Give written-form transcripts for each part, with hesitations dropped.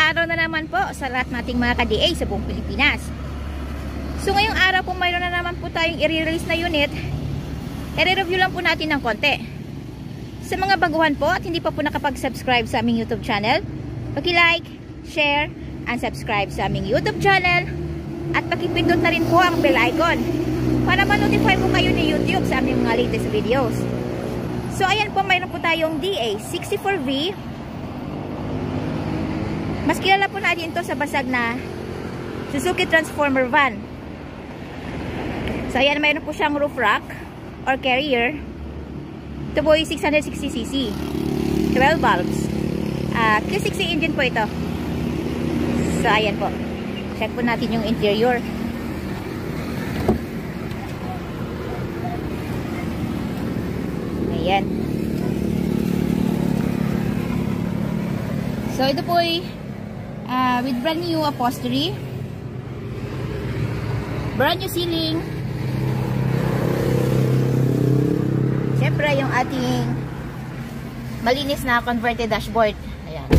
araw na naman po sa lahat nating mga ka-DA sa buong Pilipinas. So ngayong araw po mayroon na naman po tayong i-release na unit. I-review lang po natin ng konti. Sa mga baguhan po at hindi pa po nakapag-subscribe sa aming YouTube channel, paki-like, share, and subscribe sa aming YouTube channel at pakipindot na rin po ang bell icon para ma-notify po kayo ni YouTube sa aming mga latest videos. So ayan po, mayroon po tayong DA64V. Mas kilala po natin ito sa basag na Suzuki Transformer van. So ayan, mayroon po siyang roof rack or carrier. Ito po ay 660cc, 12 valves, Q60 engine po ito. So ayan po, check po natin yung interior. Ayan. So ito po ay with brand new upholstery, brand new ceiling, syempre yung ating malinis na converted dashboard. Ayan,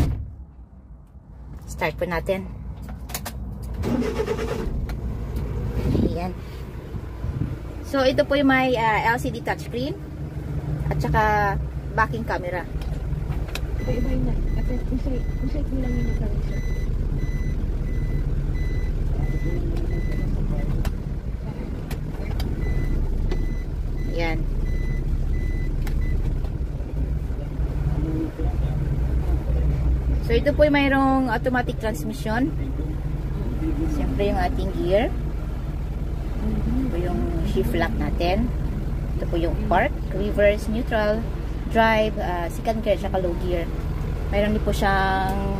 start po natin. Ayan. So ito po yung may LCD touchscreen at saka backing camera. Iba-iba yun na. Kasi usay ko lang yun na siya. Ayan. So ito po ay mayroong automatic transmission. Siyempre yung ating gear. Ito po yung shift lock natin. Ito po yung park, reverse, neutral, drive, second gear, saka low gear. Mayroon din po siyang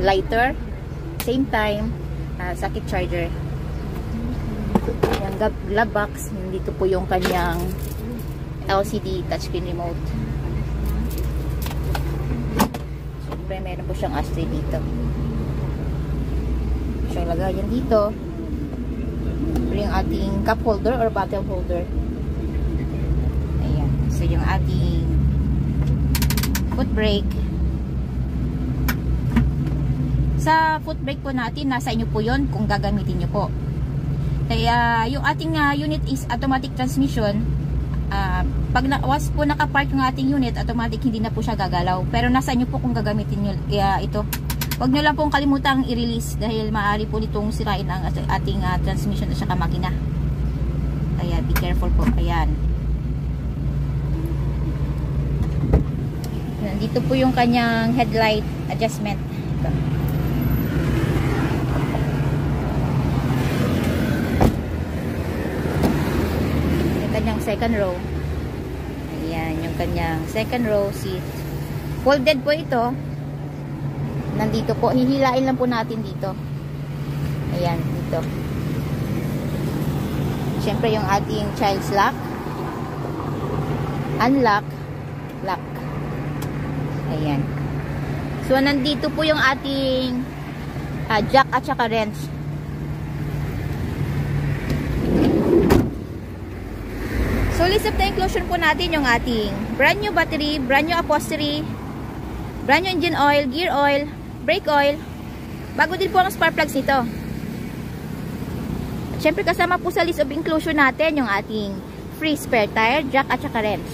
lighter, same time, socket charger. Yung glove box, dito po yung kanyang LCD touchscreen remote. Siyempre meron po siyang ashtray dito. Siyang lagayan dito. Yung ating cup holder or bottle holder. Ayan. So yung ating foot brake. Sa foot brake po natin, nasa inyo po yun kung gagamitin nyo po. Kaya yung ating unit is automatic transmission. Pag was po nakapark yung ating unit, automatic hindi na po siya gagalaw. Pero nasa inyo po kung gagamitin nyo ito. Huwag nyo lang pong kalimutang i-release dahil maaari po nitong sirain ang ating transmission at saka makina. Kaya be careful po. Ayan. Nandito po yung kanyang headlight adjustment. Ito. Yung kanyang second row. Ayan, yung kanyang second row seat. Folded po ito. Nandito po, hihilain lang po natin dito. Ayan, dito. Siyempre yung ating child's lock, unlock, lock. Ayan. So nandito po yung ating jack at saka wrench. So list of the inclusion po natin yung ating brand new battery, brand new upholstery, brand new engine oil, gear oil, brake oil. Bago din po ang spark plugs nito. At syempre kasama po sa list of inclusion natin yung ating free spare tire, jack at saka wrench.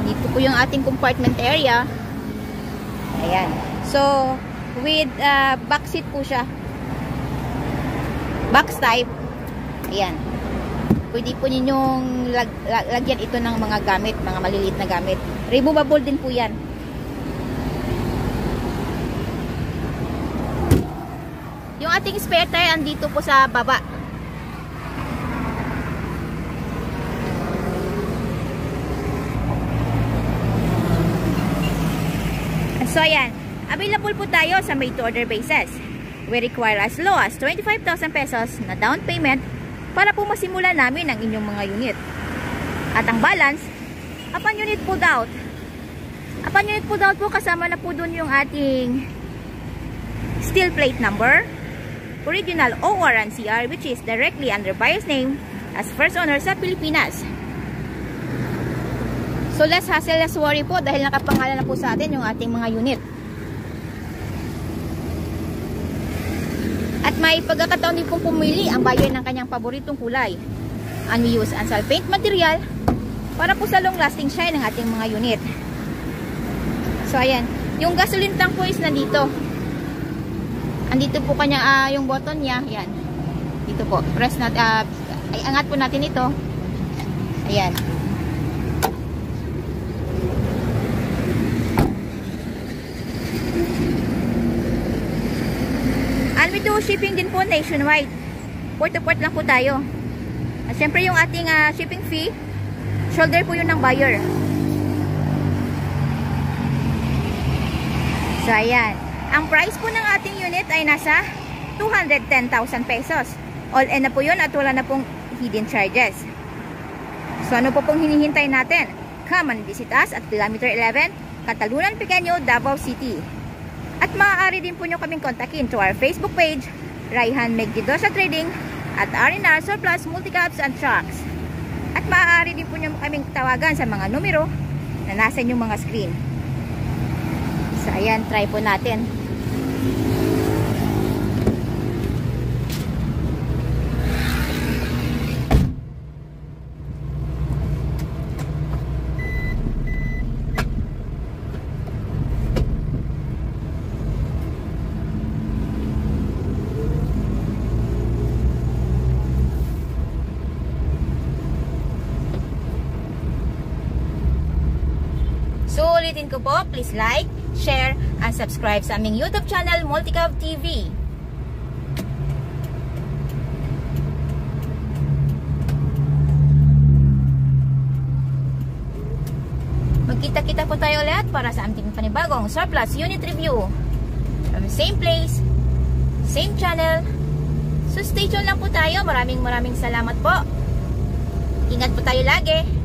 Dito po yung ating compartment area. Ayan. So with back seat po siya. Box type. Ayan. Pwede po ninyong lagyan ito ng mga gamit, mga maliliit na gamit. Removable din po yan. Yung ating spare tire andito po sa baba. So ayan, available po tayo sa made to order basis. We require as low as 25,000 pesos na down payment para po masimulan namin ang inyong mga unit. At ang balance, upon unit pulled out. Upon unit pulled out po, kasama na po dun yung ating steel plate number, original OR and CR, which is directly under buyer's name as first owner sa Pilipinas. So less hassle, less worry po dahil nakapangalan na po sa atin yung ating mga unit. At may pagkakataon din pong pumili ang buyer ng kanyang paboritong kulay. And we use Ansal paint material para po sa long lasting shine ng ating mga unit. So ayan, yung gasoline tank po is nandito. Andito po kanya yung button niya, yan. Dito po, press na ay angat po natin ito. Ayan. And we do shipping din po nationwide. Port to port lang po tayo. At syempre yung ating shipping fee, shoulder po yun ng buyer. So ayan. Ang price po ng ating unit ay nasa 210,000 pesos. All in na po yun at wala na pong hidden charges. So ano po pong hinihintay natin? Come and visit us at Kilometer 11, Catalunan Pequeño, Davao City. At maaari din po nyo kaming kontakin to our Facebook page, Raihan Megdidosa Trading, at R&R Surplus Multicaps and Trucks. At maaari din po nyo kaming tawagan sa mga numero na nasa inyong mga screen. So ayan, try po natin. So, ulitin ko po, please like, share, and subscribe sa aming YouTube channel, Multicab TV. Magkita-kita po tayo ulit para sa aming panibagong surplus unit review. From the same place, same channel. So, stay tuned lang po tayo. Maraming salamat po. Ingat po tayo lagi.